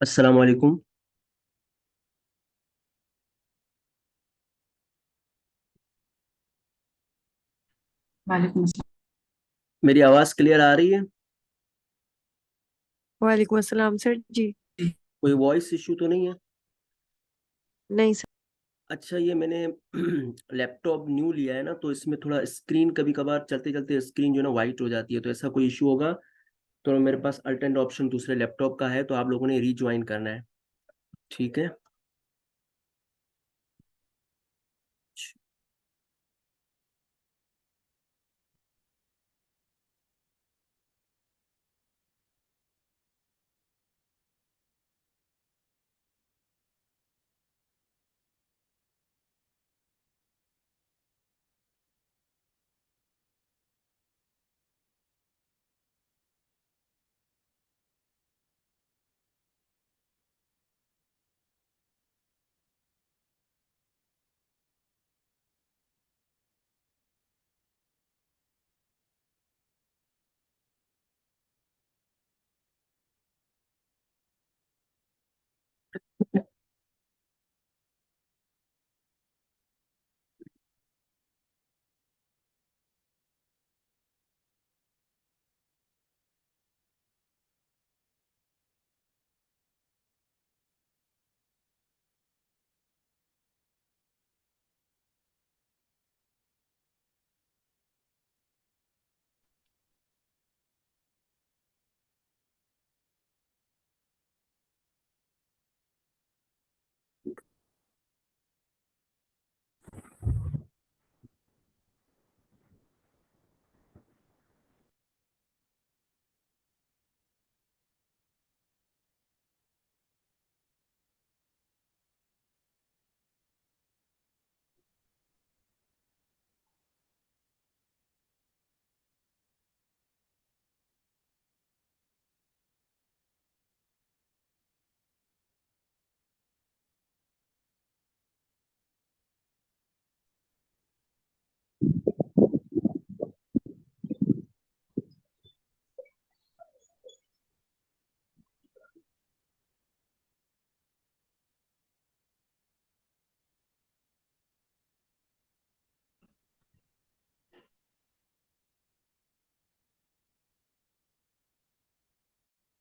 अस्सलाम वालेकुम। वालेकुम अस्सलाम। मेरी आवाज़ क्लियर आ रही है? वालेकुम अस्सलाम सर जी। कोई वॉइस इशू तो नहीं है? नहीं सर। अच्छा, ये मैंने लैपटॉप न्यू लिया है ना, तो इसमें थोड़ा स्क्रीन कभी कभार चलते चलते स्क्रीन जो है ना वाइट हो जाती है, तो ऐसा कोई इशू होगा तो मेरे पास अल्टरनेट ऑप्शन दूसरे लैपटॉप का है, तो आप लोगों ने रीज्वाइन करना है। ठीक है।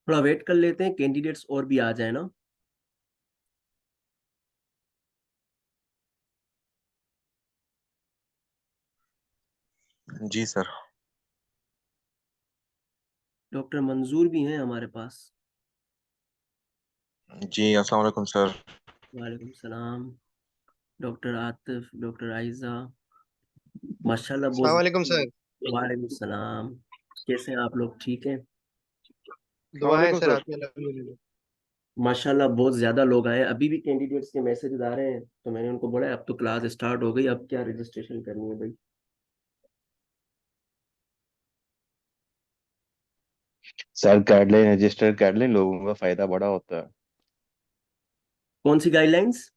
थोड़ा वेट कर लेते हैं, कैंडिडेट्स और भी आ जाए ना। जी सर। डॉक्टर मंजूर भी हैं हमारे पास। जी अस्सलाम वालेकुम सर। वालेकुम सलाम। डॉक्टर आतिफ, डॉक्टर आयजा, माशाल्लाह अस्सलाम बहुत। वालेकुम सर। वालेकुम सलाम। कैसे हैं आप लोग? ठीक हैं? दुआ है वालेकुम सर सर। आपकी, अल्हम्दुलिल्लाह। माशाल्लाह बहुत ज्यादा लोग आए, अभी भी कैंडिडेट्स के मैसेज आ रहे हैं, तो मैंने उनको बोला अब तो क्लास स्टार्ट हो गई, अब क्या रजिस्ट्रेशन करनी है भाई। सर गाइडलाइन रजिस्टर गाइडलाइन लोगों का फायदा बड़ा होता है। कौन सी गाइडलाइंस?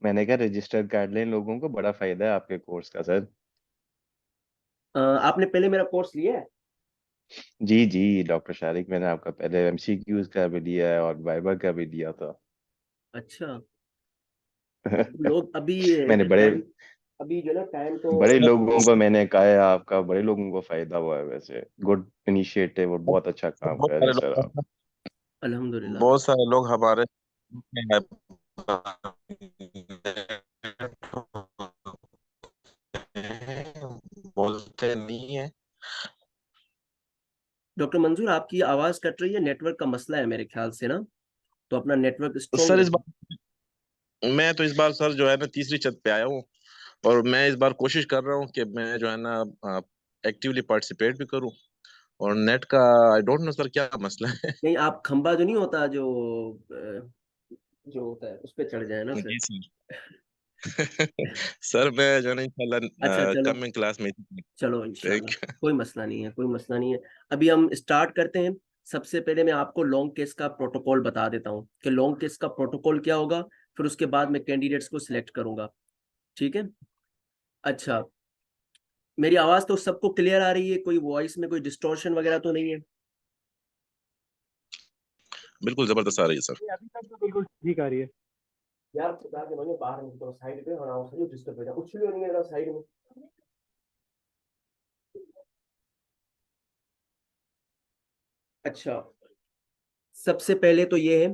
मैंने कहा रजिस्टर गाइडलाइन लोगों को बड़ा फायदा है आपके कोर्स का सर। आपने पहले मेरा कोर्स लिया है? जी जी डॉक्टर शारिक, मैंने आपका पहले एमसीक्यूज का भी लिया है और वाइवा का भी लिया था। अच्छा। लोग अभी मैंने बड़े टाइम, अभी जो है ना टाइम तो बड़े लोगों को मैंने कहा है आपका, बड़े लोगों को फायदा हुआ है वैसे। गुड इनिशिएटिव और बहुत अच्छा काम बहुत कर रहे सारे हैं सर आप। लोग अल्हम्दुलिल्लाह। बहुत सारे लोग हमारे बोलते नहीं है। डॉक्टर मंजूर, आपकी आवाज कट रही है, नेटवर्क का मसला है मेरे ख्याल से ना, तो अपना नेटवर्क स्ट्रॉन्ग सर इस रखिए। बार मैं तो इस बार सर जो है ना तीसरी छत पे आया हूँ। और मैं इस बार कोशिश कर रहा हूँ कि मैं जो है ना एक्टिवली पार्टिसिपेट भी करूँ। और नेट का आई डोंट नो सर क्या मसला है। नहीं, आप खंबा जो नहीं होता, जो होता है उस पे चढ़ जाए ना फिर। जी सर। सर मैं जो है ना अच्छा इंशाल्लाह चलो। कमिंग क्लास में। चलो इंशाल्लाह। Thank you. कोई मसला नहीं है, कोई मसला नहीं है। अभी हम स्टार्ट करते हैं। सबसे पहले मैं आपको लॉन्ग केस का प्रोटोकॉल बता देता हूँ कि लॉन्ग केस का प्रोटोकॉल क्या होगा, फिर उसके बाद मैं कैंडिडेट्स को सिलेक्ट करूंगा। ठीक है? अच्छा, मेरी आवाज तो सबको क्लियर आ रही है? कोई वॉइस में कोई डिस्टॉर्शन वगैरह तो नहीं है? बिल्कुल जबरदस्त आ रही है सर। अभी तक तो बिल्कुल ठीक आ रही है। यार बता के मैंने बाहर निकलो साइड पे हाँ उसको डिस्टर्ब हो जाए कुछ भी नहीं है साइड में। अच्छा, सबसे पहले तो ये है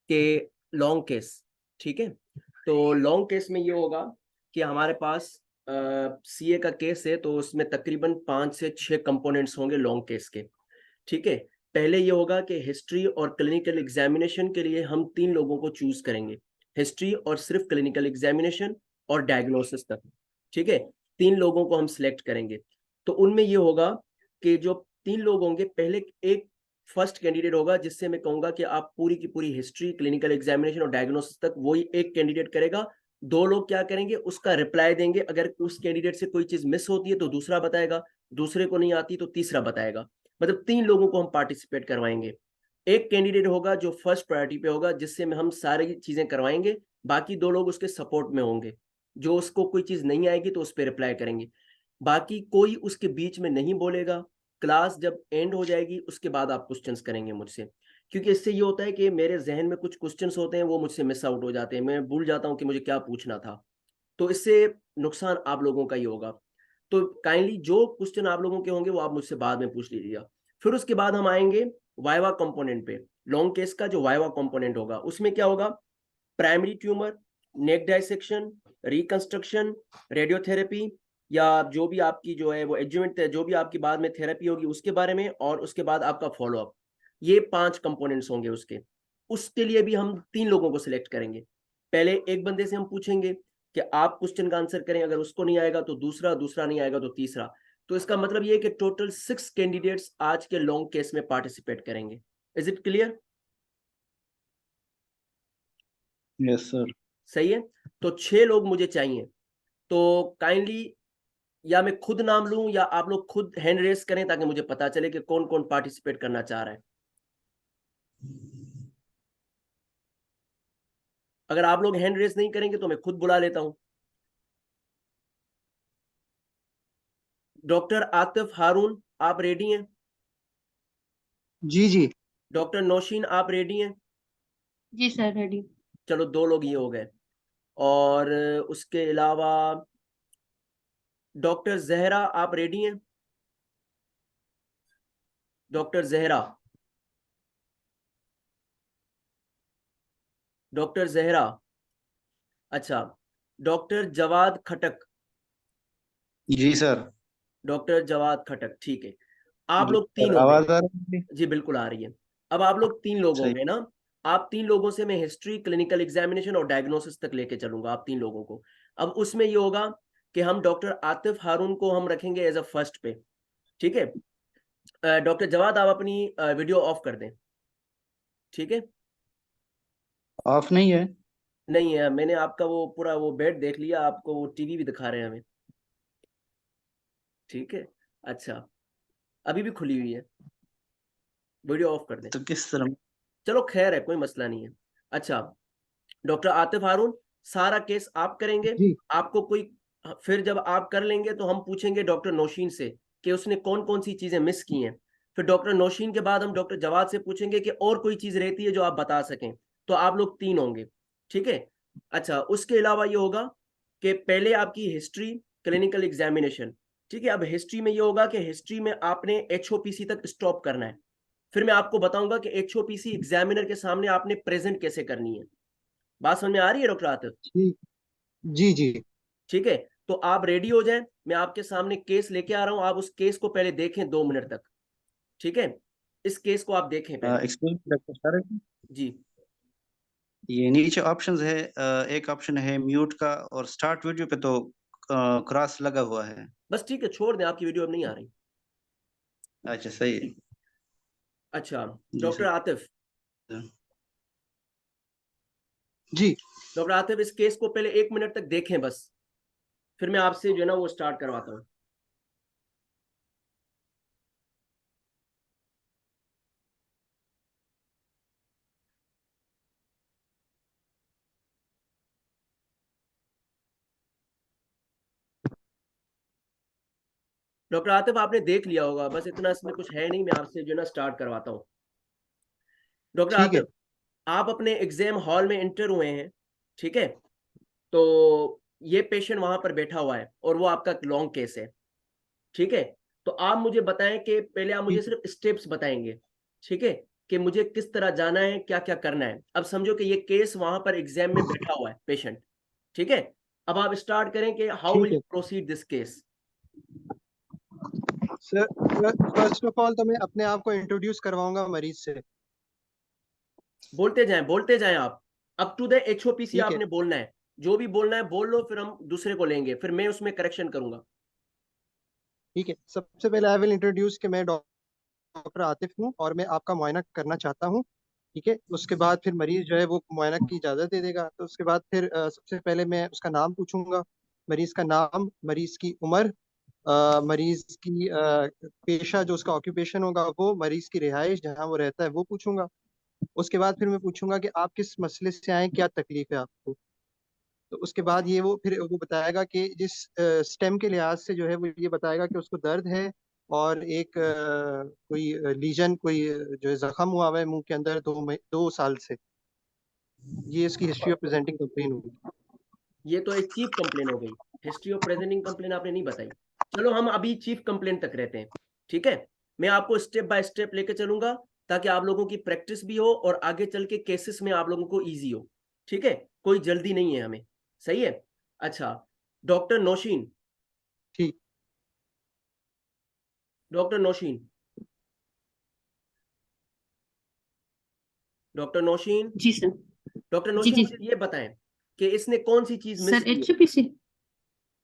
कि लॉन्ग केस, ठीक है। तो लॉन्ग केस में ये होगा कि हमारे पास सीए का केस है तो उसमें तकरीबन 5 से 6 कंपोनेंट्स होंगे लॉन्ग केस के, ठीक है। पहले ये होगा कि हिस्ट्री और क्लिनिकल एग्जामिनेशन के लिए हम 3 लोगों को चूज करेंगे, हिस्ट्री और सिर्फ क्लिनिकल एग्जामिनेशन और डायग्नोसिस तक, ठीक है। 3 लोगों को हम सिलेक्ट करेंगे। तो उनमें ये होगा कि जो 3 लोग होंगे, पहले एक फर्स्ट कैंडिडेट होगा जिससे मैं कहूंगा कि आप पूरी की पूरी हिस्ट्री, क्लिनिकल एग्जामिनेशन और डायग्नोसिस तक वही एक कैंडिडेट करेगा। 2 लोग क्या करेंगे, उसका रिप्लाई देंगे, अगर उस कैंडिडेट से कोई चीज मिस होती है तो दूसरा बताएगा, दूसरे को नहीं आती तो तीसरा बताएगा। मतलब 3 लोगों को हम पार्टिसिपेट करवाएंगे। एक कैंडिडेट होगा जो फर्स्ट प्रायोरिटी पे होगा जिससे में हम सारी चीजें करवाएंगे, बाकी 2 लोग उसके सपोर्ट में होंगे, जो उसको कोई चीज नहीं आएगी तो उस पर रिप्लाई करेंगे। बाकी कोई उसके बीच में नहीं बोलेगा। क्लास जब एंड हो जाएगी उसके बाद आप क्वेश्चंस करेंगे मुझसे, क्योंकि इससे ये होता है कि मेरे जहन में कुछ क्वेश्चंस होते हैं वो मुझसे मिस आउट हो जाते हैं, मैं भूल जाता हूँ कि मुझे क्या पूछना था। तो इससे नुकसान आप लोगों का ही होगा। तो काइंडली जो क्वेश्चन आप लोगों के होंगे वो आप मुझसे बाद में पूछ लीजिएगा। फिर उसके बाद हम आएंगे वाइवा कंपोनेंट पे। लॉन्ग केस का जो वाइवा कंपोनेंट होगा उसमें क्या होगा, प्राइमरी ट्यूमर, नेक डाइसेक्शन, रिकंस्ट्रक्शन, रेडियोथेरेपी, या जो भी आपकी जो है वो एडजुवेंट जो भी आपकी बाद में थेरेपी होगी उसके बारे में, और उसके बाद आपका फॉलोअप। ये 5 कंपोनेंट्स होंगे उसके। उसके लिए भी हम 3 लोगों को सिलेक्ट करेंगे। पहले एक बंदे से हम पूछेंगे कि आप क्वेश्चन का आंसर करें, अगर उसको नहीं आएगा तो दूसरा, दूसरा नहीं आएगा तो तीसरा। तो इसका मतलब ये है कि टोटल 6 कैंडिडेट्स आज के लॉन्ग केस में पार्टिसिपेट करेंगे। Is it clear? Yes sir. सही है। तो 6 लोग मुझे चाहिए। तो काइंडली या मैं खुद नाम लूं या आप लोग खुद हैंड रेस करें ताकि मुझे पता चले कि कौन कौन पार्टिसिपेट करना चाह रहा है। अगर आप लोग हैंड रेस नहीं करेंगे तो मैं खुद बुला लेता हूं। डॉक्टर आतिफ हारून, आप रेडी हैं? जी जी। डॉक्टर नौशीन, आप रेडी हैं? जी सर रेडी। चलो 2 लोग ये हो गए। और उसके अलावा डॉक्टर जहरा, आप रेडी हैं? Doctor Zahra, doctor Zahra. अच्छा, डॉक्टर जवाद खटक, जी सर। डॉक्टर जवाद खटक, ठीक है। आप जी लोग 3 सर, हो गए। आवाज आ रही है? जी बिल्कुल आ रही है। अब आप लोग 3 लोग हो सही। गए ना। आप 3 लोगों से मैं हिस्ट्री, क्लिनिकल एग्जामिनेशन और डायग्नोसिस तक लेके चलूंगा आप 3 लोगों को। अब उसमें ये होगा कि हम डॉक्टर आतिफ हारून को हम रखेंगे एज अ फर्स्ट पे, ठीक है। डॉक्टर जवाद, आप अपनी वीडियो ऑफ कर दें, ठीक है। ऑफ नहीं है? नहीं है, मैंने आपका वो पूरा वो बेड देख लिया, आपको वो टीवी भी दिखा रहे हैं हमें, ठीक है। अच्छा, अभी भी खुली हुई है, वीडियो ऑफ कर दें। तो किस तरह? चलो खैर है, कोई मसला नहीं है। अच्छा, डॉक्टर आतिफ हारून, सारा केस आप करेंगे। जी। आपको कोई, फिर जब आप कर लेंगे तो हम पूछेंगे डॉक्टर नौशीन से कि उसने कौन कौन सी चीजें मिस की हैं। फिर डॉक्टर नौशीन के बाद हम डॉक्टर जवाद से पूछेंगे कि और कोई चीज रहती है जो आप बता सकें। तो आप लोग 3 होंगे, ठीक है। अच्छा, उसके अलावा ये होगा कि पहले आपकी हिस्ट्री, क्लिनिकल एग्जामिनेशन, ठीक है। अब हिस्ट्री में ये होगा कि हिस्ट्री में आपने एचओपीसी तक स्टॉप करना है। फिर मैं आपको बताऊंगा कि एचओपीसी एग्जामिनर के सामने आपने प्रेजेंट कैसे करनी है। बात समझ में आ रही है डॉक्टर आतिफ? ठीक। जी जी। ठीक है। तो आप रेडी हो जाएं, मैं आपके सामने केस लेके आ रहा हूं, आप उस केस को पहले देखें 2 मिनट तक, ठीक है। इस केस को आप देखें पहले। एक्सक्यूज डॉक्टर सर, जी ये नीचे ऑप्शंस है, एक ऑप्शन है म्यूट का और स्टार्ट वीडियो पे तो क्रॉस लगा हुआ है। बस ठीक है, छोड़ दें, आपकी वीडियो अब नहीं आ रही। अच्छा सही है। अच्छा, जी डॉक्टर सर। आतिफ, जी। डॉक्टर आतिफ इस केस को पहले 1 मिनट तक देखें बस, फिर मैं आपसे जो है ना वो स्टार्ट करवाता हूँ। डॉक्टर आतिफ आपने देख लिया होगा, बस इतना इसमें कुछ है नहीं, मैं आपसे जो है ना स्टार्ट करवाता हूँ। डॉक्टर ठीक है। आतिफ, आप अपने एग्जाम हॉल में एंटर हुए हैं, ठीक है? तो ये पेशेंट वहां पर बैठा हुआ है और वो आपका लॉन्ग केस है, ठीक है? तो आप मुझे बताएं कि पहले आप मुझे ठीक सिर्फ स्टेप्स बताएंगे, ठीक है, कि मुझे किस तरह जाना है, क्या क्या करना है। अब समझो कि ये केस वहां पर एग्जाम में बैठा हुआ है पेशेंट, ठीक है? अब आप स्टार्ट करें कि हाउ ठीक विल है you proceed this case. Sir, first of all तो मैं अपने आप को इंट्रोड्यूस करवाऊंगा मरीज से। बोलते जाएं आप, अप टू द एचओपीसी ठीक है। आपने बोलना है, जो भी बोलना है बोल लो, फिर हम दूसरे को लेंगे, फिर मैं उसमें करेक्शन करूंगा। ठीक है, सबसे पहले आई विल इंट्रोड्यूस कि मैं डॉक्टर आतिफ हूँ और मैं आपका मुआयना करना चाहता हूँ। ठीक है, उसके बाद फिर मरीज जो है वो मुआयना की इजाज़त दे देगा। तो उसके बाद फिर सबसे पहले मैं उसका नाम पूछूंगा, मरीज का नाम, मरीज की उम्र, मरीज की पेशा जो उसका ऑक्यूपेशन होगा वो, मरीज की रिहाइश जहाँ वो रहता है वो पूछूंगा। उसके बाद फिर मैं पूछूंगा कि आप किस मसले से आए, क्या तकलीफ है आपको। तो उसके बाद ये वो फिर वो बताएगा कि जिस स्टेम के लिहाज से जो है वो ये बताएगा कि उसको दर्द है और एक कोई लीजन, कोई जो है जख्म हुआ हुआ है मुंह के अंदर 2 साल से। ये इसकी हिस्ट्री ऑफ प्रेजेंटिंग कंप्लेन होगी। ये तो एक चीफ कंप्लेन हो गई, हिस्ट्री ऑफ प्रेजेंटिंग कंप्लेन आपने नहीं बताई। चलो हम अभी चीफ कंप्लेन तक रहते हैं, ठीक है? मैं आपको स्टेप बाय स्टेप लेके चलूंगा ताकि आप लोगों की प्रैक्टिस भी हो और आगे चल के केसेस में आप लोगों को इजी हो, ठीक है? कोई जल्दी नहीं है हमें, सही है? अच्छा, डॉक्टर नौशीन, ठीक। डॉक्टर नौशीन, डॉक्टर नौशीन, जी सर। डॉक्टर जी नौशीन जी मुझे ये बताएं कि इसने कौन सी चीज मिस सर, की है? एचपीसी।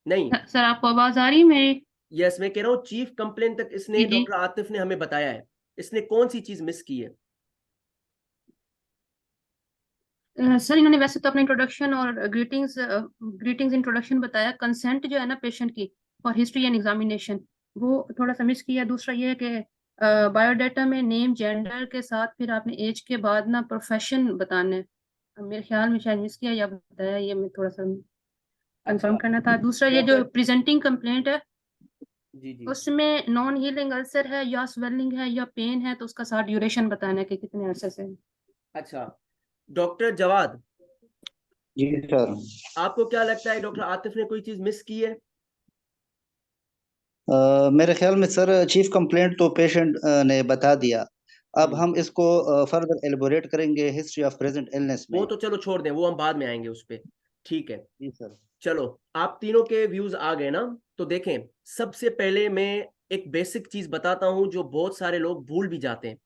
नहीं, सर आपको आवाज आ रही है मेरी? यस, मैं कह रहा हूँ चीफ कंप्लेन तक इसने, जी जी। डॉक्टर आतिफ ने हमें बताया है, इसने कौन सी चीज मिस की है? सर इन्होंने वैसे तो अपना इंट्रोडक्शन और ग्रीटिंग्स इंट्रोडक्शन बताया। कंसेंट जो है ना पेशेंट की और हिस्ट्री एंड एग्जामिनेशन, वो थोड़ा सा मिस किया। दूसरा ये है कि बायोडाटा में नेम जेंडर के साथ फिर आपने एज के बाद ना प्रोफेशन बताना है। मेरे ख्याल में शायद मिस किया या बताया, ये मैं थोड़ा सा कंफर्म अच्छा, करना था। दूसरा ये जो डॉक्टर, प्रेजेंटिंग कंप्लेंट है जी जी, उसमें नॉन हीलिंग अल्सर है या स्वेलिंग है या पेन है, तो उसका साथ ड्यूरेशन बताना है कि कितने अरसे से है। अच्छा, डॉक्टर जवाद, जी सर। आपको क्या लगता है डॉक्टर आतिफ ने कोई चीज मिस की है? मेरे ख्याल में सर चीफ कंप्लेंट तो पेशेंट ने बता दिया। अब हम्म, हम इसको फर्दर एलिबोरेट करेंगे हिस्ट्री ऑफ प्रेजेंट इलनेस वो में। तो चलो छोड़ दें, वो हम बाद में आएंगे उस पे, ठीक है? जी सर। चलो, आप तीनों के व्यूज आ गए ना? तो देखें, सबसे पहले मैं एक बेसिक चीज बताता हूं जो बहुत सारे लोग भूल भी जाते हैं,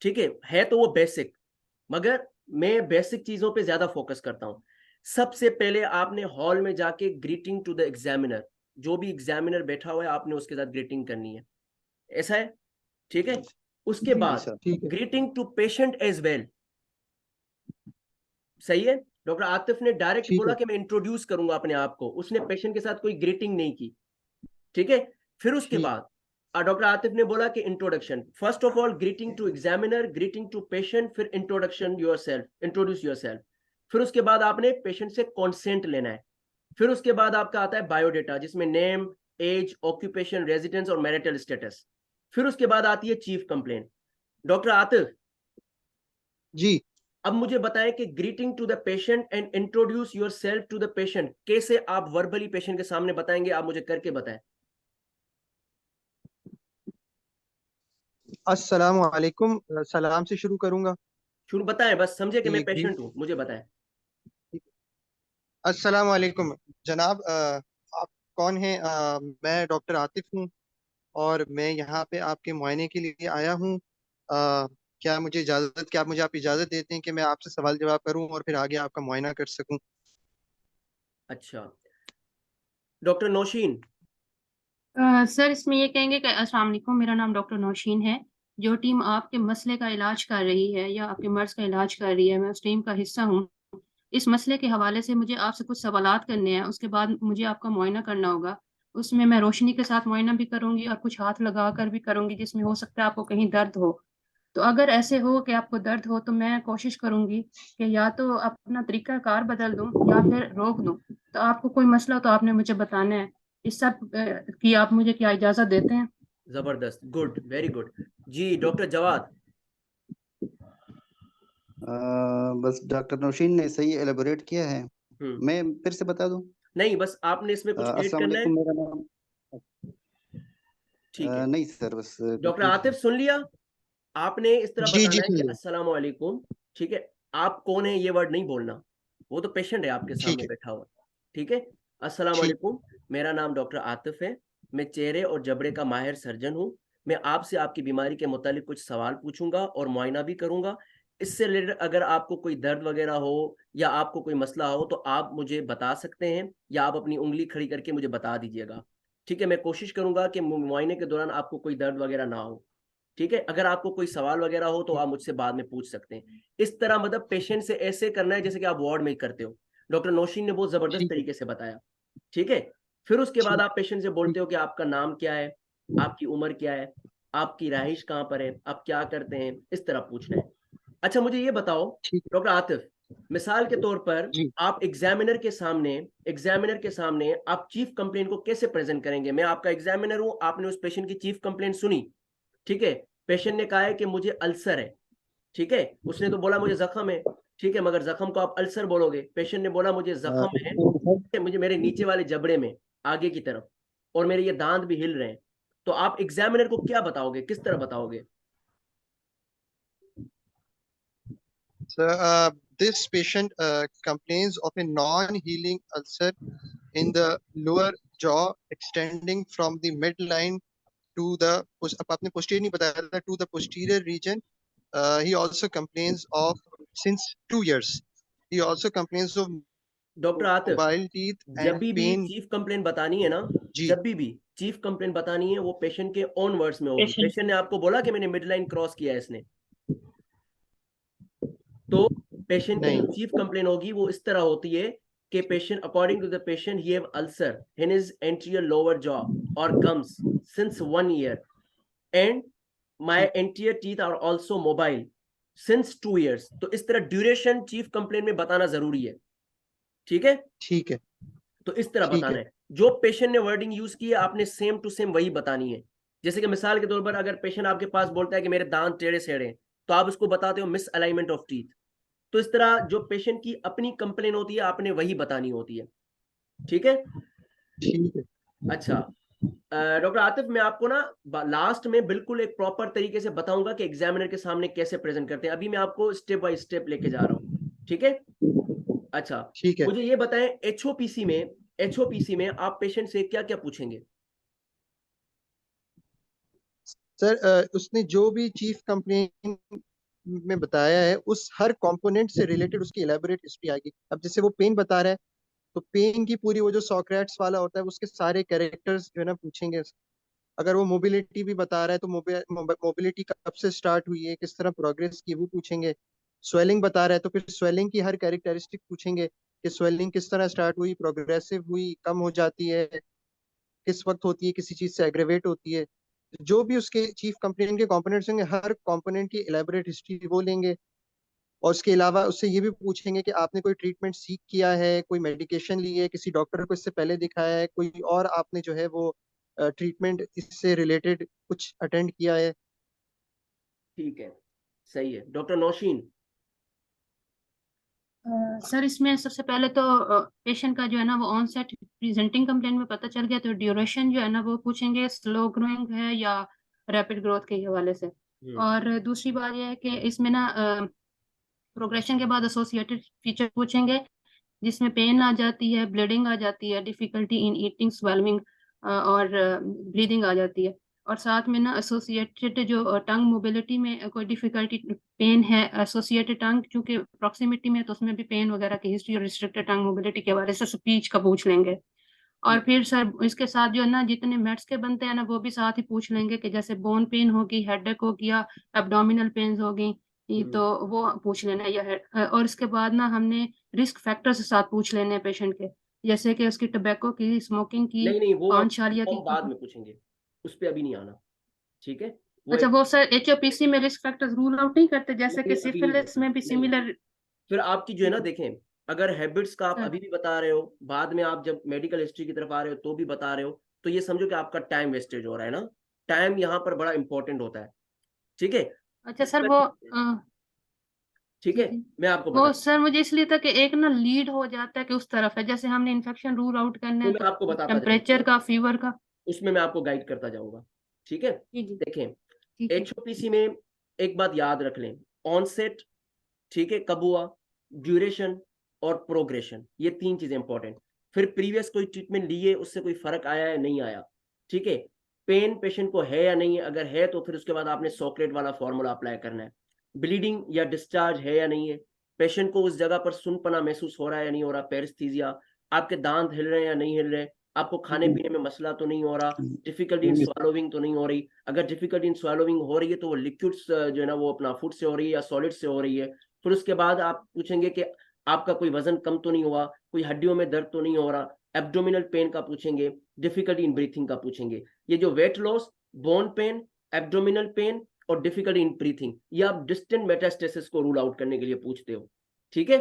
ठीक है तो वो बेसिक, मगर मैं बेसिक चीजों पे ज्यादा फोकस करता हूं। सबसे पहले आपने हॉल में जाके ग्रीटिंग टू द एग्जामिनर, जो भी एग्जामिनर बैठा हुआ है आपने उसके साथ ग्रीटिंग करनी है, ऐसा है, ठीक है? उसके जी बाद सर। ठीक है। Greeting to patient as well, सही है? डॉक्टर आतिफ ने डायरेक्ट ठीक बोला है। कि मैं इंट्रोड्यूस करूंगा अपने आप को, उसने पेशेंट के साथ कोई ग्रीटिंग नहीं की, ठीक है? फिर उसके ठीक। बाद डॉक्टर आतिफ ने बोला कि introduction, first of all greeting to examiner, greeting to patient, फिर इंट्रोडक्शन योरसेल्फ, इंट्रोड्यूस योरसेल्फ। फिर उसके बाद आपने पेशेंट से कॉन्सेंट लेना है। फिर उसके बाद आपका आता है बायोडेटा, जिसमें नेम, एज, ऑक्यूपेशन, रेजिडेंस और मैरिटल स्टेटस। फिर उसके बाद आती है चीफ कंप्लेंट। डॉक्टर आतिफ, जी। अब मुझे बताएं कि greeting to the patient and introduce yourself to the patient कैसे आप वर्बली पेशेंट के सामने बताएंगे, आप मुझे करके बताएं। अस्सलामु अलैकुम, सलाम से शुरू करूंगा। शुरू बताएं, बस समझे कि मैं कि पेशेंट हूं, मुझे बताएं। अस्सलामु अलैकुम जनाब, आप कौन हैं? मैं डॉक्टर आतिफ हूँ और मैं यहाँ पे आपके मुआयने के लिए आया हूँ। क्या मुझे इजाज़त, क्या मुझे आप इजाज़त देते हैं कि मैं आपसे सवाल जवाब करूँ और फिर आगे आपका मुआयना कर सकूँ? अच्छा, डॉक्टर नौशीन, सर इसमें ये कहेंगे कि अस्सलाम वालेकुम, मेरा नाम डॉक्टर नौशीन है। जो टीम आपके मसले का इलाज कर रही है या आपके मर्ज का इलाज कर रही है, मैं उस टीम का हिस्सा हूँ। इस मसले के हवाले से मुझे आपसे कुछ सवालात करने हैं, उसके बाद मुझे आपका मुआयना करना होगा। उसमें मैं रोशनी के साथ मुआयना भी करूंगी और कुछ हाथ लगा कर भी करूंगी, जिसमें हो सकता है आपको कहीं दर्द हो। तो अगर ऐसे हो कि आपको दर्द हो तो मैं कोशिश करूंगी कि या तो अपना तरीका कार बदल दूं या फिर रोक दूं। तो आपको कोई मसला हो तो आपने मुझे बताना है। इस सब की आप मुझे क्या इजाजत देते हैं? जबरदस्त, गुड, वेरी गुड। जी डॉक्टर जवाद, बस डॉक्टर नौशीन ने सही एलेबोरेट किया है। मैं फिर से बता दूं? नहीं, बस आपने इसमें कुछ ऐड अस्सलाम करना है। वालेकुम, मेरा नाम ठीक है, नहीं सर, बस डॉक्टर complete आतिफ सुन लिया आपने। इस तरह जी बताना है कि सुनिए। अस्सलाम वालेकुम, ठीक है। आप कौन है ये वर्ड नहीं बोलना, वो तो पेशेंट है आपके ठीक सामने है। बैठा हुआ, ठीक है। अस्सलाम ठीक। वालेकुम, मेरा नाम डॉक्टर आतिफ है, मैं चेहरे और जबड़े का माहिर सर्जन हूँ। मैं आपसे आपकी बीमारी के मुतालिक कुछ सवाल पूछूंगा और मुआयना भी करूंगा। इससे रिलेटेड अगर आपको कोई दर्द वगैरह हो या आपको कोई मसला हो तो आप मुझे बता सकते हैं, या आप अपनी उंगली खड़ी करके मुझे बता दीजिएगा, ठीक है। मैं कोशिश करूंगा कि मुआयने के दौरान आपको कोई दर्द वगैरह ना हो, ठीक है। अगर आपको कोई सवाल वगैरह हो तो आप मुझसे बाद में पूछ सकते हैं। इस तरह मतलब पेशेंट से ऐसे करना है जैसे कि आप वार्ड में ही करते हो। डॉक्टर नौशीन ने बहुत जबरदस्त ठीक है। तरीके से बताया, ठीक है। फिर उसके बाद ठीक। आप पेशेंट से बोलते हो कि आपका नाम क्या है, आपकी उम्र क्या है, आपकी रहाइश कहाँ पर है, आप क्या करते हैं, इस तरह पूछना है। अच्छा मुझे ये बताओ ठीक। डॉक्टर आतिफ, मिसाल के तौर पर जी। आप एग्जामिनर के सामने आप चीफ कंप्लेंट को कैसे प्रेजेंट करेंगे? मैं आपका एग्जामिनर हूं, आपने उस पेशेंट की चीफ कंप्लेंट सुनी, ठीक है। पेशेंट ने कहा है कि मुझे अल्सर है, ठीक है। उसने तो बोला मुझे जख्म है, ठीक है, मगर जख्म को आप अल्सर बोलोगे। पेशेंट ने बोला मुझे जख्म है, मुझे मेरे नीचे वाले जबड़े में आगे की तरफ, और मेरे ये दांत भी हिल रहे हैं। तो आप एग्जामिनर को क्या बताओगे, किस तरह बताओगे? So, this patient complains of a non-healing ulcer in the lower jaw extending from the midline to the अब आपने posterior नहीं बताया था, to the posterior region. He also complains of since 2 years. He also complains of doctor Atif, mobile teeth जब and भी pain. Chief complaint बतानी है ना, जी। जब भी चीफ कंप्लेंट बतानी है वो पेशेंट के ओन वर्ड्स में होगी। पेशेंट पेशेंट ने आपको बोला कि मैंने मिड लाइन क्रॉस किया है इसने, तो पेशेंट की नहीं। जो चीफ कंप्लेन होगी वो इस तरह होती है कि patient according to the patient he have ulcer in his anterior lower jaw और gums since 1 year and my anterior teeth are also mobile since 2 years। तो इस तरह ड्यूरेशन चीफ कंप्लेन में बताना जरूरी है, ठीक है। ठीक है। तो इस तरह ठीक बताना है। है, जो पेशेंट ने वर्डिंग यूज की है आपने सेम टू सेम वही बतानी है। जैसे कि मिसाल के तौर पर अगर पेशेंट आपके पास बोलता है कि मेरे दांत टेढ़े सेढ़े हैं, तो आप उसको बताते हो मिस अलाइनमेंट ऑफ टीथ। तो इस तरह जो पेशेंट की अपनी कंप्लेन होती है आपने वही बतानी होती है, ठीक है। ठीक है। अच्छा डॉक्टर आतिफ, मैं आपको ना लास्ट में बिल्कुल एक प्रॉपर तरीके से बताऊंगा कि एग्जामिनर के सामने कैसे प्रेजेंट करते हैं। अभी मैं आपको स्टेप बाय स्टेप लेके जा रहा हूँ, ठीक है। अच्छा ठीक है। मुझे ये बताएं, एचओपीसी में आप पेशेंट से क्या क्या पूछेंगे? सर उसने जो भी चीफ कंप्लेन में बताया है उस हर कंपोनेंट से रिलेटेड उसकी एलेबोरेट हिस्ट्री आएगी। अब जैसे वो पेन बता रहा है तो पेन की पूरी वो जो सॉक्रेट्स वाला होता है उसके सारे कैरेक्टर्स जो है ना पूछेंगे। अगर वो मोबिलिटी भी बता रहा है तो मोबिलिटी कब से स्टार्ट हुई है, किस तरह प्रोग्रेस की, वो पूछेंगे। स्वेलिंग बता रहा है तो फिर स्वेलिंग की हर कैरेक्टरिस्टिक पूछेंगे कि स्वेलिंग किस तरह स्टार्ट हुई, प्रोग्रेसिव हुई, कम हो जाती है, किस वक्त होती है, किसी चीज से एग्रेवेट होती है। जो भी उसके चीफ कंप्लेंट के कंपोनेंट्स होंगे हर कंपोनेंट की एलेबोरेट हिस्ट्री वो लेंगे। और उसके अलावा उससे ये भी पूछेंगे कि आपने कोई ट्रीटमेंट सीख किया है, कोई मेडिकेशन ली है, किसी डॉक्टर को इससे पहले दिखाया है, कोई और आपने जो है वो ट्रीटमेंट इससे रिलेटेड कुछ अटेंड किया है। ठीक है, सही है। डॉक्टर नौशीन। सर इसमें सबसे पहले तो पेशेंट का जो है ना वो ऑनसेट प्रेजेंटिंग कंप्लेंट में पता चल गया, तो ड्यूरेशन जो है ना वो पूछेंगे स्लो ग्रोइंग है या रैपिड ग्रोथ के हवाले से। और दूसरी बात यह है कि इसमें ना प्रोग्रेशन के बाद एसोसिएटेड फीचर पूछेंगे जिसमें पेन आ जाती है, ब्लीडिंग आ जाती है, डिफिकल्टी इन ईटिंग, स्वेलिंग और ब्रीदिंग आ जाती है। और साथ में ना एसोसिएटेड जो टंग मोबिलिटी में कोई डिफिकल्टी, पेन है एसोसिएटेड टंग, क्योंकि प्रॉक्सिमिटी में तो उसमें भी पेन वगैरह की हिस्ट्री और रिस्ट्रिक्टेड टंग मोबिलिटी के बारे से स्पीच का पूछ लेंगे। और फिर सर इसके साथ जो है ना जितने मेड्स के बनते हैं ना वो भी साथ ही पूछ लेंगे कि जैसे बोन पेन होगी, हेडेक होगी या एब्डोमिनल पेन्स होगी, ये तो वो पूछ लेना है। और इसके बाद ना हमने रिस्क फैक्टर्स के साथ पूछ लेने हैं पेशेंट के, जैसे कि उसकी टबैको की, स्मोकिंग की, नहीं नहीं, पान शालिया वो की। बाद में पूछेंगे, उस पे अभी नहीं आना, ठीक है। वो अच्छा एक वो सर एचओपीसी में रिस्क फैक्टर्स रूल आउट नहीं करते, जैसे नहीं कि अभी नहीं सिफिलिस करना, में भी नहीं। सिमिलर। फिर आपकी जो है ना देखें, अगर हैबिट्स का आप सर अभी भी बता रहे हो, बाद में आप जब मेडिकल हिस्ट्री की तरफ आ रहे हो तो भी बता रहे हो, तो ये समझो कि आपका टाइम वेस्टेज हो रहा है ना। टाइम यहाँ पर बड़ा इंपॉर्टेंट होता है, ठीक है। अच्छा सर वो ठीक है, जी। मैं आपको वो बता सर मुझे इसलिए था कि एक ना लीड हो जाता है कि उस तरफ है, जैसे हमने इन्फेक्शन रूल आउट करना वो है मैं तो आपको बताता जाऊंगा, टेम्परेचर का, फीवर का। उसमें मैं आपको गाइड करता जाऊंगा। ठीक है, जी जी देखें ठीक है। एचओपीसी में एक बात याद रख लें, ऑनसेट, ठीक है, कब हुआ, ड्यूरेशन और प्रोग्रेशन, ये 3 चीजें इंपॉर्टेंट। फिर प्रीवियस कोई ट्रीटमेंट लिए, उससे कोई फर्क आया या नहीं आया, ठीक है, पेन पेशेंट को है या नहीं है, अगर है तो फिर उसके बाद आपने सॉकेट वाला फॉर्मूला अप्लाई करना है। ब्लीडिंग या डिस्चार्ज है या नहीं है, पेशेंट को उस जगह पर सुनपना महसूस हो रहा है या नहीं हो रहा, पेरिस्थीजिया, आपके दांत हिल रहे हैं या नहीं हिल रहे, आपको खाने पीने में मसला तो नहीं हो रहा, डिफिकल्टी इन स्वैलोविंग तो नहीं हो रही, अगर डिफिकल्टी इन स्वैलोविंग हो रही है तो वो लिक्विड्स जो है ना वो अपना फूड से हो रही है या सॉलिड से हो रही है। फिर उसके बाद आप पूछेंगे कि आपका कोई वजन कम तो नहीं हुआ, कोई हड्डियों में दर्द तो नहीं हो रहा, एब्डोमिनल पेन का पूछेंगे, डिफिकल्टी इन ब्रीथिंग का पूछेंगे। ये जो weight loss, bone pen, abdominal pain और डिफिकल्टी इन ब्रीथिंग, ये आप डिस्टेंट मेटास्टेसिस को रूल आउट करने के लिए पूछते हो। ठीक है,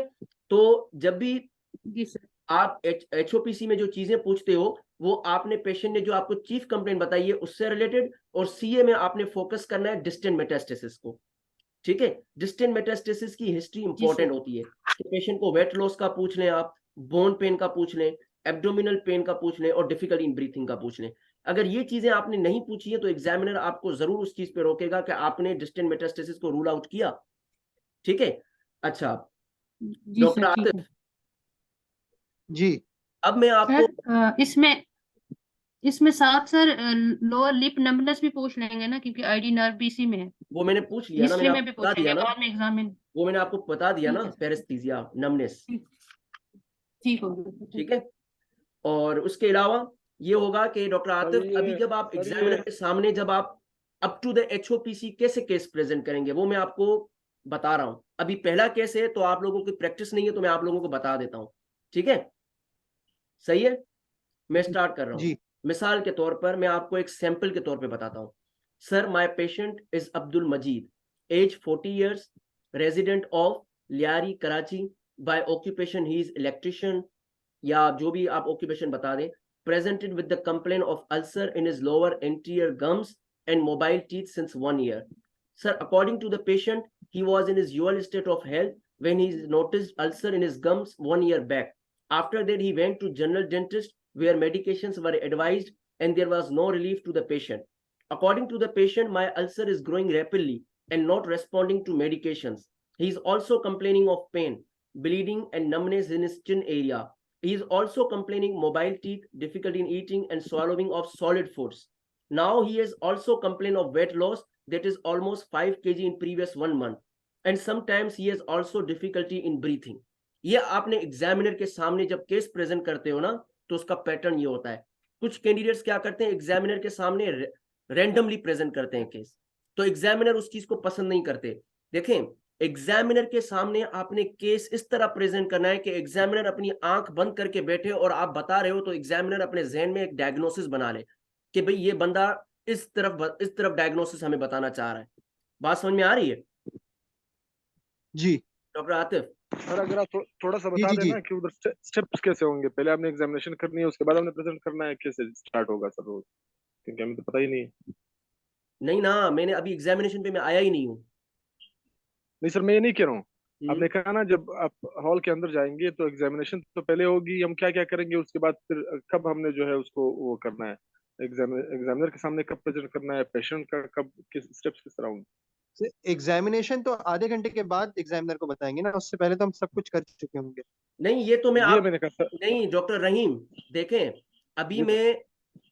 तो जब भी जी सर। आप एचओपीसी में जो चीजें पूछते हो वो आपने पेशेंट ने जो आपको चीफ कंप्लेंट बताई है उससे रिलेटेड, और सीए में आपने फोकस करना है डिस्टेंट मेटास्टेसिस को। ठीक है, डिस्टेंट मेटास्टेसिस की हिस्ट्री जी इंपॉर्टेंट सर। होती है कि पेशेंट को वेट लॉस का पूछ लें आप, बोन पेन का पूछ लें, एब्डोमिनल पेन का पूछ लें और डिफिकल्टी इन ब्रीथिंग का पूछ लें। अगर ये चीजें आपने नहीं पूछी है तो एग्जामिनर आपको जरूर उस चीज पे रोकेगा कि आपने डिस्टेंट मेटास्टेसिस को रूल आउट किया। ठीक है, अच्छा जी डॉक्टर सर ठीक है। आतिफ, जी अब मैं आपको सर इसमें साथ सर लोअर लिप नंबनेस भी पूछ लेंगे ना, क्योंकि आईडी नर्व भी इसी में है। वो मैंने पूछ लिया ना, मैंने हिस्ट्री में भी आपको बता दिया पूछेंगे ना, बाद में एग्जाम में। वो मैंने आपको बता दिया ठीक ना, है सर। पेरेस्थीसिया, नमनेस। ठीक ठीक हो गया सर, ठीक है, और उसके अलावा ये होगा कि डॉक्टर सर आतिफ अभी ये जब आप सर ये एग्जामिनर के सामने जब आप अप टू द एचओपीसी कैसे केस प्रेजेंट करेंगे वो मैं आपको बता रहा हूं। अभी पहला केस है तो आप लोगों की प्रैक्टिस नहीं है तो मैं आप लोगों को बता देता हूं। ठीक है, सही है, मैं स्टार्ट कर रहा हूं। जी मिसाल के तौर पर मैं आपको एक सैंपल के तौर पे बताता हूं। Sir, my patient is Abdul Majid, age 40 years, resident of Lyari Karachi, by occupation he is electrician, या जो भी आप ऑक्यूपेशन बता दें, presented with the complaint of ulcer in his lower anterior gums and mobile teeth since 1 year. Sir, according to the patient, he was in his usual state of health when he noticed ulcer in his gums 1 year back. After that, he went to general dentist where medications were advised and there was no relief to the patient. According to the patient, my ulcer is growing rapidly and not responding to medications. He is also complaining of pain, bleeding and numbness in his chin area. He is also complaining mobile teeth, difficulty in eating and swallowing of solid foods. Now he has also complained of weight loss that is almost 5 kg in previous 1 month. And sometimes he has also difficulty in breathing. ये आपने examiner के सामने जब case present करते हो ना तो उसका पैटर्न ये होता है। कुछ कैंडिडेट्स क्या करते हैं, एग्जामिनर के सामने रैंडमली प्रेजेंट करते हैं केस, तो एग्जामिनर उस चीज को पसंद नहीं करते। देखें, एग्जामिनर के सामने आपने केस इस तरह प्रेजेंट करना है कि एग्जामिनर अपनी आंख बंद करके बैठे और आप बता रहे हो तो एग्जामिनर अपने जहन में एक डायग्नोसिस बना ले कि भाई ये बंदा इस तरफ डायग्नोसिस हमें बताना चाह रहा है। बात समझ में आ रही है जी डॉक्टर आतिफ? सर अगर आप थोड़ा सा जी बता जी जी देना कि उधर स्टेप्स कैसे होंगे, पहले आपने एग्जामिनेशन करनी है उसके बाद आपने प्रेजेंट करना है, कैसे स्टार्ट होगा सर वो, क्योंकि हमें तो पता ही नहीं है। नहीं ना, मैंने अभी एग्जामिनेशन पे मैं आया ही नहीं हूँ। नहीं सर मैं ये नहीं कह रहा हूँ, आपने कहा ना जब आप हॉल के अंदर जाएंगे तो एग्जामिनेशन तो पहले होगी, हम क्या क्या करेंगे उसके बाद फिर कब हमने जो है उसको वो करना है, एग्जामिनर के सामने कब प्रेजेंट करना है, पेशेंट का कब किस स्टेप्स किस तरह होंगे। एग्जामिनेशन तो आधे घंटे के बाद एग्जामिनर को बताएंगे ना, उससे पहले तो हम सब कुछ कर चुके होंगे। नहीं, ये तो मैं ये आप मैंने कहा सर। नहीं डॉक्टर रहीम, देखें अभी जी सर। मैं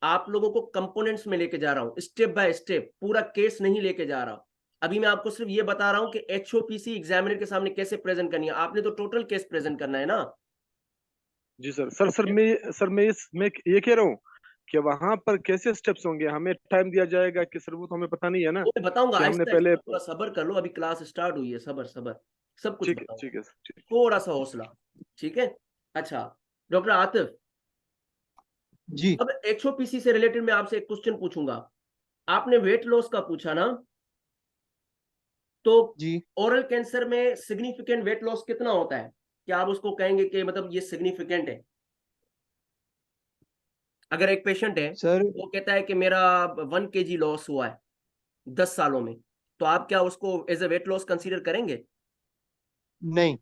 आप लोगों को कंपोनेंट्स में लेके जा रहा हूँ, स्टेप बाय स्टेप, पूरा केस नहीं लेके जा रहा। अभी मैं आपको सिर्फ ये बता रहा हूँ कि एचओपीसी एग्जामिनर के सामने कैसे प्रेजेंट करनी है, आपने तो टोटल केस प्रेजेंट करना है ना। जी सर। मैं ये कह रहा हूँ कि वहां पर कैसे स्टेप्स होंगे, हमें टाइम दिया जाएगा कि सर वो तो हमें पता नहीं है ना वो मैं बताऊंगा, कि हमने आहिस्ता पहले। आहिस्ता, थोड़ा सबर कर लो, अभी क्लास स्टार्ट हुई है, सबर सबर, सब कुछ बताऊंगा, ठीक है सर ठीक। थोड़ा सा हौसला। ठीक है, अच्छा डॉक्टर आतिफ, जी अब एचओपीसी से रिलेटेड मैं आपसे एक क्वेश्चन पूछूंगा। आपने वेट लॉस का पूछा ना, तो जी ओरल कैंसर में सिग्निफिकेंट वेट लॉस कितना होता है? क्या आप उसको कहेंगे कि मतलब ये सिग्निफिकेंट है? अगर एक पेशेंट है सर वो कहता है कि मेरा 1 kg लॉस हुआ है 10 सालों में, तो आप क्या उसको as a weight loss consider करेंगे? नहीं।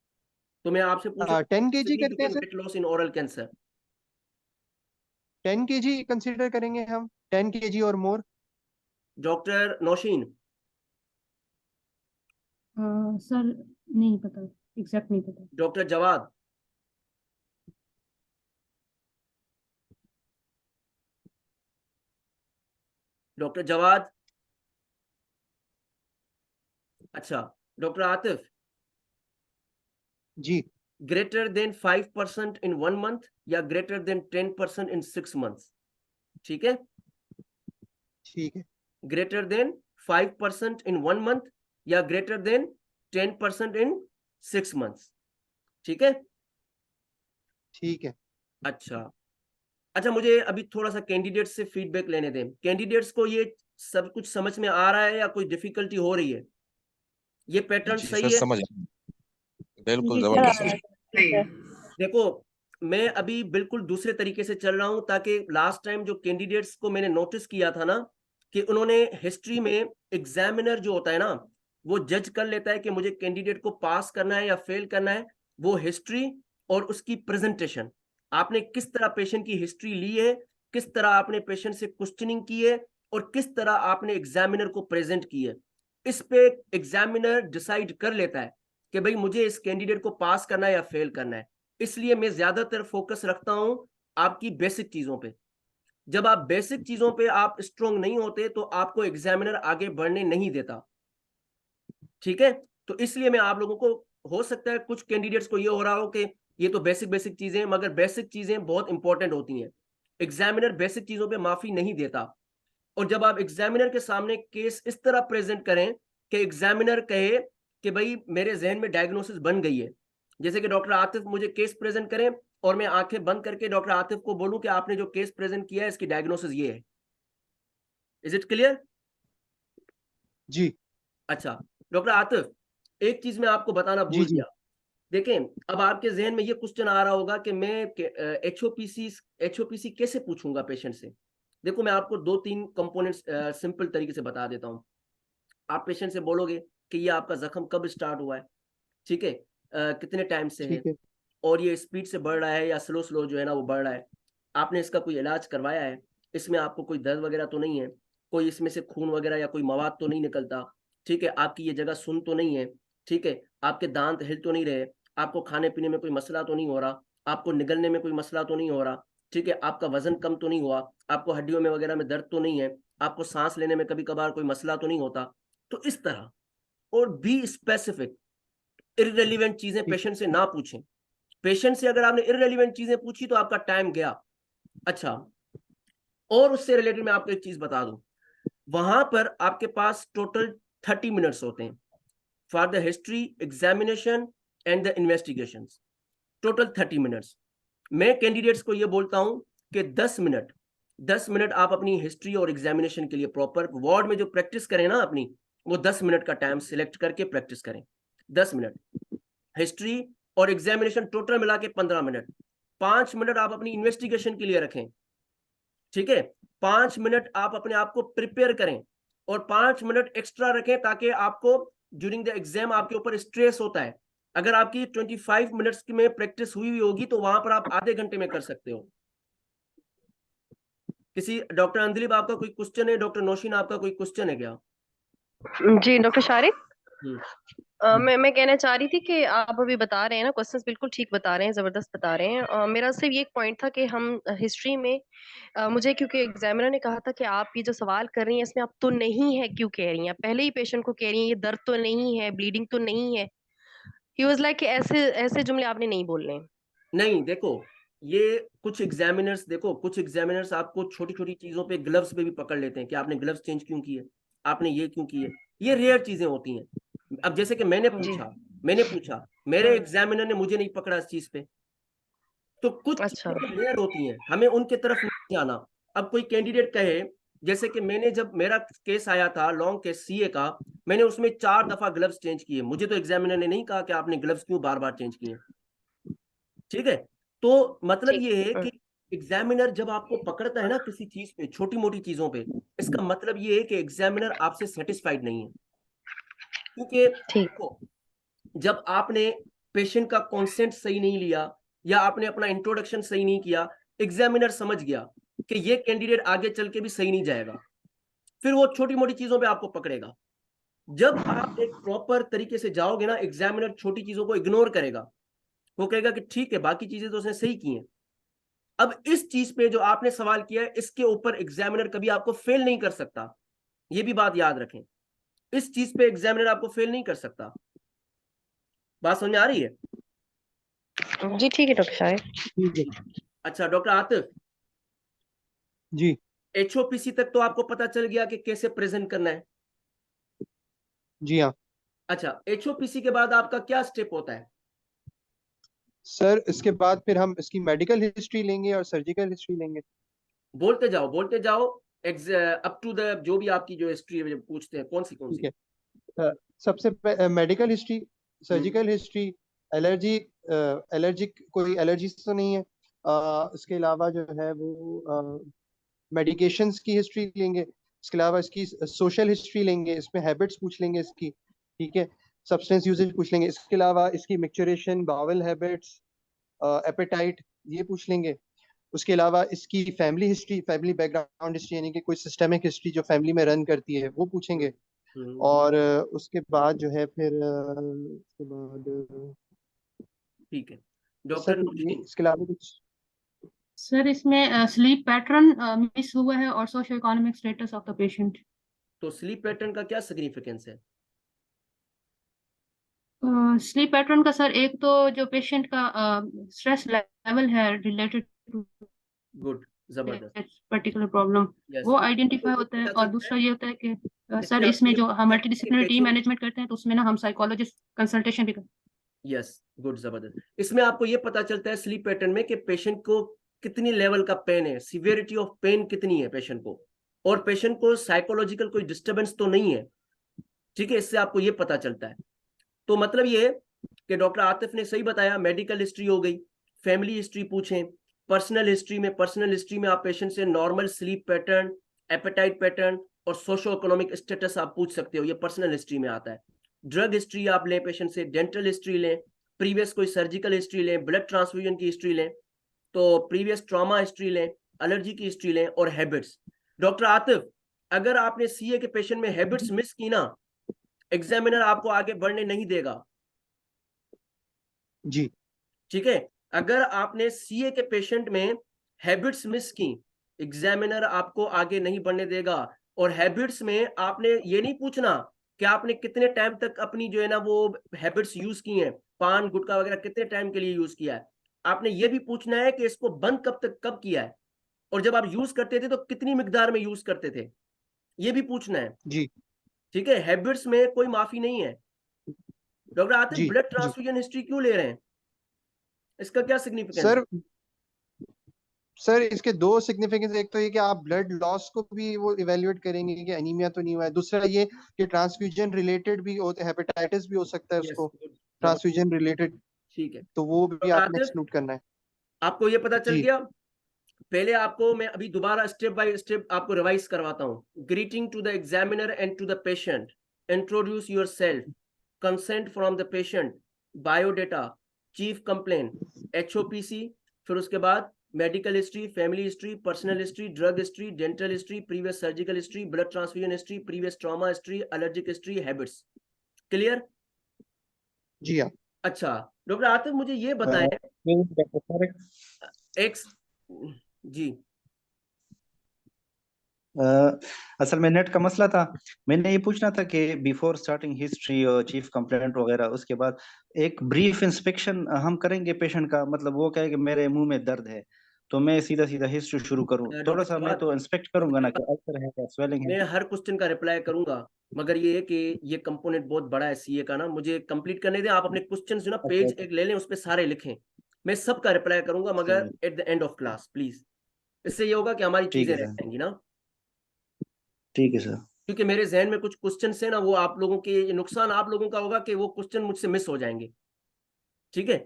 तो मैं आपसे पूछूं 10 kg करते हैं sir, weight loss in oral cancer? 10 kg consider करेंगे हम, 10 kg और मोर। डॉक्टर नौशीन, सर नहीं पता, एग्जैक्ट नहीं पता। डॉक्टर जवाद, डॉक्टर जवाद, अच्छा डॉक्टर आतिफ, जी ग्रेटर देन 5% इन 1 मंथ या ग्रेटर देन 10% इन 6 मंथ्स? ठीक है, ठीक है। ग्रेटर देन 5% इन 1 मंथ या ग्रेटर देन 10% इन 6 मंथ्स। ठीक है, ठीक है। अच्छा अच्छा, मुझे अभी थोड़ा सा कैंडिडेट से फीडबैक लेने दें। कैंडिडेट्स को ये सब कुछ समझ में आ रहा है या कोई डिफिकल्टी हो रही है? ये पैटर्न जी सही सर है? समझ बिल्कुल जी सर, जबरदस्त सर। ठीक है। देखो, मैं अभी बिल्कुल दूसरे तरीके से चल रहा हूं, ताकि लास्ट टाइम जो कैंडिडेट्स को मैंने नोटिस किया था ना, कि उन्होंने हिस्ट्री में एग्जामिनर जो होता है ना, वो जज कर लेता है कि मुझे कैंडिडेट को पास करना है या फेल करना है। वो हिस्ट्री और उसकी प्रेजेंटेशन, आपने किस तरह पेशेंट की हिस्ट्री ली है, किस तरह आपने पेशेंट से क्वेश्चनिंग की है, और किस तरह आपने एग्जामिनर को प्रेजेंट की है, इस पे एग्जामिनर डिसाइड कर लेता है कि भाई मुझे इस कैंडिडेट को पास करना है या फेल करना है। इसलिए मैं ज्यादातर फोकस रखता हूं आपकी बेसिक चीजों पे। जब आप बेसिक चीजों पे आप स्ट्रांग नहीं होते तो आपको एग्जामिनर आगे बढ़ने नहीं देता। ठीक है, तो इसलिए मैं आप लोगों को, हो सकता है कुछ कैंडिडेट्स को ये हो रहा हो कि ये तो बेसिक बेसिक चीजें, मगर बेसिक चीजें बहुत इंपॉर्टेंट होती हैं। एग्जामिनर बेसिक चीजों पे माफी नहीं देता। और जब आप एग्जामिनर के सामने केस इस तरह प्रेजेंट करें कि एग्जामिनर कहे कि भाई मेरे जहन में डायग्नोसिस बन गई है, जैसे कि डॉक्टर आतिफ मुझे केस प्रेजेंट करें और मैं आंखें बंद करके डॉक्टर आतिफ को बोलूं कि आपने जो केस प्रेजेंट किया है इसकी डायग्नोसिस ये है। Is it clear? जी अच्छा डॉक्टर आतिफ, एक चीज मैं आपको बताना जी। भूल जी गया। देखें, अब आपके जहन में ये क्वेश्चन आ रहा होगा कि मैं एचओपीसी कैसे पूछूंगा पेशेंट से। देखो, मैं आपको 2-3 कंपोनेंट्स सिंपल तरीके से बता देता हूं। आप पेशेंट से बोलोगे कि ये आपका जख्म कब स्टार्ट हुआ है, ठीक है, कितने टाइम से है, ठीक है। और ये स्पीड से बढ़ रहा है या स्लो स्लो जो है ना वो बढ़ रहा है, आपने इसका कोई इलाज करवाया है, इसमें आपको कोई दर्द वगैरह तो नहीं है, कोई इसमें से खून वगैरह या कोई मवाद तो नहीं निकलता, ठीक है, आपकी ये जगह सुन तो नहीं है, ठीक है, आपके दांत हिल तो नहीं रहे, आपको खाने पीने में कोई मसला तो नहीं हो रहा, आपको निगलने में कोई मसला तो नहीं हो रहा, ठीक है, आपका वजन कम तो नहीं हुआ, आपको हड्डियों में वगैरह में दर्द तो नहीं है, आपको सांस लेने में कभी कभार कोई मसला तो नहीं होता। तो इस तरह, और बी स्पेसिफिक, इररेलीवेंट चीजें ठीक। पेशेंट से ना पूछें। पेशेंट से अगर आपने इररेलीवेंट चीजें पूछी तो आपका टाइम गया। अच्छा, और उससे रिलेटेड मैं आपको एक चीज बता दूं, वहां पर आपके पास टोटल 30 मिनट्स होते हैं for the history, examination and the investigation. Total 30 minutes. मैं कैंडिडेट्स को यह बोलता हूं कि 10 मिनट आप अपनी हिस्ट्री और एग्जामिनेशन के लिए प्रॉपर वार्ड में जो प्रैक्टिस करें ना अपनी, वो 10 मिनट का टाइम सिलेक्ट करके प्रैक्टिस करें। 10 मिनट हिस्ट्री और एग्जामिनेशन टोटल मिला के 15 मिनट। 5 मिनट आप अपनी इन्वेस्टिगेशन के लिए रखें, ठीक है, 5 मिनट आप अपने आप को प्रिपेयर करें, और 5 मिनट एक्स्ट्रा रखें ताकि आपको ड्यूरिंग द एग्जाम आपके ऊपर स्ट्रेस होता है। अगर आपकी 25 मिनट्स में प्रैक्टिस हुई होगी तो वहां पर आप आधे घंटे में कर सकते हो। किसी, डॉक्टर अंदलीब आपका कोई क्वेश्चन है? डॉक्टर नौशीन आपका कोई क्वेश्चन है क्या? जी डॉक्टर शारिक, हम्म, मैं कहना चाह रही थी कि आप अभी बता रहे हैं ना, क्वेश्चंस बिल्कुल ठीक बता रहे हैं, जबरदस्त बता रहे हैं। मेरा सिर्फ ये एक पॉइंट था कि हम हिस्ट्री में मुझे, क्योंकि एग्जामिनर ने कहा था कि आप ये जो सवाल कर रही हैं इसमें आप तो नहीं है क्यों कह रही हैं, पहले ही पेशेंट को कह रही हैं ये दर्द तो नहीं है, ब्लीडिंग तो नहीं है। ही वाज लाइक ऐसे ऐसे जुमले आपने नहीं बोलने। नहीं, देखो, ये कुछ एग्जामिनर्स, देखो कुछ एग्जामिनर्स आपको छोटी छोटी चीजों पे, ग्लव्स पे भी पकड़ लेते हैं कि आपने ग्लव्स चेंज क्यों किए, आपने ये क्यों किए। ये रेयर चीजें होती हैं। अब जैसे कि मैंने जी। पूछा, मेरे एग्जामिनर ने मुझे नहीं पकड़ा इस चीज पे। तो कुछ अच्छा। चीजें रेयर होती हैं, हमें उनके तरफ नहीं जाना। अब कोई कैंडिडेट कहे, जैसे कि मैंने, जब मेरा केस आया था लॉन्ग केस सीए का, मैंने उसमें 4 दफा ग्लव्स चेंज किए, मुझे तो एग्जामिनर ने नहीं कहा कि आपने ग्लव्स क्यों बार बार चेंज किए। ठीक है, तो मतलब ठीक। ये है कि एग्जामिनर जब आपको पकड़ता है ना किसी चीज पे, छोटी मोटी चीजों पे, इसका मतलब ये है कि एग्जामिनर आपसे सेटिस्फाइड नहीं है। क्योंकि ठीक। देखो, जब आपने पेशेंट का कॉन्सेंट सही नहीं लिया या आपने अपना इंट्रोडक्शन सही नहीं किया, एग्जामिनर समझ गया कि ये कैंडिडेट आगे चल के भी सही नहीं जाएगा, फिर वो छोटी मोटी चीजों पे आपको पकड़ेगा। जब आप एक प्रॉपर तरीके से जाओगे ना, एग्जामिनर छोटी चीजों को इग्नोर करेगा, वो कहेगा कि ठीक है बाकी चीजें तो उसने सही की हैं। अब इस चीज पे जो आपने सवाल किया है, इसके ऊपर एग्जामिनर कभी आपको फेल नहीं कर सकता, ये भी बात याद रखें। इस चीज पे एग्जामिनर आपको फेल नहीं कर सकता। बात समझ में आ रही है? जी ठीक है डॉक्टर साहब। ठीक है अच्छा डॉक्टर आतिफ, जी। HOPC तक तो आपको पता चल गया कि कैसे प्रेजेंट करना है। जी हाँ अच्छा, HOPC के बाद आपका क्या स्टेप होता है? सर, इसके बाद फिर हम इसकी मेडिकल हिस्ट्री लेंगे और सर्जिकल हिस्ट्री लेंगे। बोलते जाओ बोलते जाओ, अप टू द जो भी आपकी जो हिस्ट्री है पूछते हैं, कौन सी ठीक है। सबसे medical history, surgical history, allergy, allergic कोई एलर्जी तो नहीं है। इसके अलावा जो है वो मेडिकेशंस की हिस्ट्री लेंगे। इसके अलावा इसकी सोशल हिस्ट्री लेंगे, इसमें हैबिट्स पूछ लेंगे इसकी, ठीक है। सब्सटेंस यूजेज पूछ लेंगे। इसके अलावा इसकी मिक्सचरेशन, बावल हैबिट्स, एपेटाइट, ये पूछ लेंगे। उसके अलावा इसकी family history, family background history, यानी कि कोई सिस्टमिक हिस्ट्री जो फैमिली में रन करती है वो पूछेंगे। और उसके बाद जो है फिर उसके बाद ठीक है सर डॉक्टर ये नौशीन, इसके अलावा कुछ सर इसमें स्लीप पैटर्न मिस हुआ है और socio economic status of the patient. तो स्लीप पैटर्न का क्या सिग्निफिकेंस है? स्लीप पैटर्न का सर, एक तो जो पेशेंट का स्ट्रेस लेवल है रिलेटेड टू गुड, जबरदस्त, पर्टिकुलर प्रॉब्लम, यस। वो आइडेंटिफाई होता है। पता और चलता दूसरा ये होता है कि इससे सर आपको इसमें ये जो पता हम चलता है मल्टीडिसिप्लिनरी कि टीम patient- मैनेजमेंट करते हैं तो उसमें ना हम साइकोलॉजिस्ट कंसल्टेशन भी करते हैं। यस, गुड, जबरदस्त। इसमें आपको ये पता चलता है स्लीप पैटर्न में कि पेशेंट को कितनी लेवल का पेन है, सिवियरिटी ऑफ पेन कितनी है पेशेंट को, और पेशेंट को साइकोलॉजिकल कोई डिस्टर्बेंस तो नहीं है, ठीक है। इससे आपको ये पता चलता है। तो मतलब ये कि डॉक्टर आतिफ ने सही बताया, मेडिकल हिस्ट्री हो गई, फैमिली हिस्ट्री पूछें, पर्सनल हिस्ट्री में आप पेशेंट से normal sleep pattern, appetite pattern और सोशो इकोनॉमिक स्टेटस आप पूछ सकते हो, ये पर्सनल हिस्ट्री में आता है। ड्रग हिस्ट्री आप लें पेशेंट से, डेंटल हिस्ट्री लें, प्रीवियस कोई सर्जिकल हिस्ट्री लें, ब्लड ट्रांसफ्यूजन की हिस्ट्री लें, तो प्रीवियस ट्रॉमा हिस्ट्री लें, एलर्जी की हिस्ट्री लें, और हैबिट्स। डॉक्टर आतिफ, अगर आपने CA के पेशेंट में हैबिट्स मिस की ना, एग्जामिनर आपको आगे बढ़ने नहीं देगा, जी ठीक है। अगर आपने CA के पेशेंट में हैबिट्स मिस की, एग्जामिनर आपको आगे नहीं बढ़ने देगा। और हैबिट्स में आपने ये नहीं पूछना कि आपने कितने टाइम तक अपनी जो है ना वो हैबिट्स यूज की हैं, पान गुटखा वगैरह कितने टाइम के लिए यूज किया है। आपने ये भी पूछना है कि इसको बंद कब किया है, और जब आप यूज करते थे तो कितनी मिकदार में यूज करते थे, ये भी पूछना है, जी ठीक है। हैबिट्स में कोई माफी नहीं है। डॉक्टर आतिफ, जी ब्लड जी ट्रांसफ्यूजन हिस्ट्री क्यों ले रहे हैं, इसका क्या सिग्निफिकेंस है? सर, सर इसके दो सिग्निफिकेंस, एक तो ये कि आप ब्लड लॉस को भी वो इवेल्युएट करेंगे कि एनीमिया तो नहीं हुआ है। दूसरा ये कि ट्रांसफ्यूजन रिलेटेड भी होते, हेपेटाइटिस भी हो सकता है यस, उसको, ट्रांसफ्यूजन रिलेटेड, ठीक है। तो वो भी डॉक्टर आपने आतिफ, एक्सक्लूड करना है। आपको ये पता चल जी गया। पहले आपको मैं अभी दोबारा स्टेप बाय स्टेप आपको रिवाइज करवाता हूँ। Greeting to the examiner and to the patient, introduce yourself, consent from the patient, biodata, chief complaint, HOPC, फिर उसके बाद medical history, family history, personal history, drug history, dental history, previous surgical history, blood transfusion history, previous trauma history, allergic history, habits. Clear? जी हाँ अच्छा doctor Atif, मुझे ये बताएं, x जी असल में नेट का मसला था। मैंने ये पूछना था कि बिफोर स्टार्टिंग हिस्ट्री और चीफ कंप्लेंट वगैरह, उसके बाद एक ब्रीफ इंस्पेक्शन हम करेंगे पेशेंट का, मतलब वो कहे कि मेरे मुंह में दर्द है, तो मैं सीधा सीधा हिस्ट्री शुरू करूं? थोड़ा डॉक्टर सा मैं फवाद, तो इंस्पेक्ट करूंगा ना कि अल्सर है या स्वेलिंग है। मैं हर क्वेश्चन का रिप्लाई करूंगा, मगर ये है कि ये कंपोनेंट बहुत बड़ा है CA का ना, मुझे कंप्लीट करने दें। आप अपने क्वेश्चन जो ना अच्छा पेज अच्छा, एक ले लें, उस पे सारे लिखें, मैं सबका रिप्लाई करूंगा, मगर चलिए, at the end of class please. इससे ये होगा कि हमारी ठीक चीजें है रह सर, जाएंगी ना, ठीक है सर। क्योंकि मेरे जहन में कुछ क्वेश्चन है ना, वो आप लोगों के नुकसान आप लोगों का होगा कि वो क्वेश्चन मुझसे मिस हो जाएंगे, ठीक है।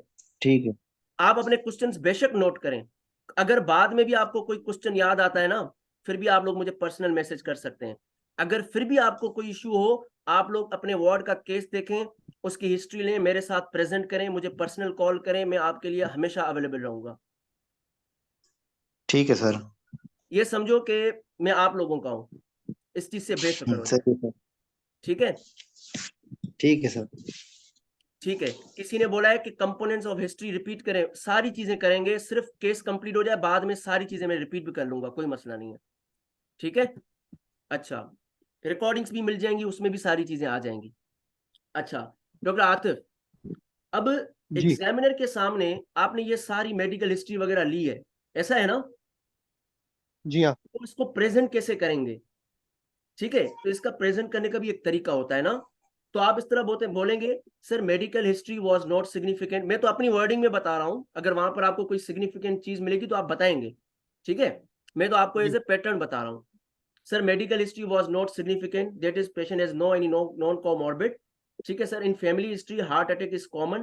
ठीक है, आप अपने क्वेश्चंस बेशक नोट करें, अगर बाद में भी आपको कोई क्वेश्चन याद आता है ना, फिर भी आप लोग मुझे पर्सनल मैसेज कर सकते हैं। अगर फिर भी आपको कोई इश्यू हो, आप लोग अपने वार्ड का केस देखें, उसकी हिस्ट्री लें, मेरे साथ प्रेजेंट करें, मुझे पर्सनल कॉल करें, मैं आपके लिए हमेशा अवेलेबल रहूंगा। ठीक है सर। ये समझो कि मैं आप लोगों का हूँ, इस चीज से बेफिक्र हो जाए। सही है सर। ठीक है, ठीक है सर। ठीक है। किसी ने बोला है कि कंपोनेंट्स ऑफ हिस्ट्री रिपीट करें, सारी चीजें करेंगे, सिर्फ केस कंप्लीट हो जाए, बाद में सारी चीजें मैं रिपीट भी कर लूंगा, कोई मसला नहीं है। ठीक है, अच्छा, रिकॉर्डिंग्स भी मिल जाएंगी, उसमें भी सारी चीजें आ जाएंगी। अच्छा डॉक्टर आतिफ, अब जी एग्जामिनर के सामने आपने ये सारी मेडिकल हिस्ट्री वगैरह ली है, ऐसा है ना? जी हाँ तो इसको प्रेजेंट कैसे करेंगे? ठीक है, तो इसका प्रेजेंट करने का भी एक तरीका होता है ना। तो आप इस तरह बोलेंगे, sir medical history was not significant. मैं तो अपनी वर्डिंग में बता रहा हूं, अगर वहां पर आपको कोई सिग्निफिकेंट चीज मिलेगी तो आप बताएंगे। ठीक है, मैं तो आपको एज जी ए पैटर्न बता रहा हूं। Sir medical history was not significant, that is patient has no any non comorbid. ठीक है sir, in family history heart attack is common,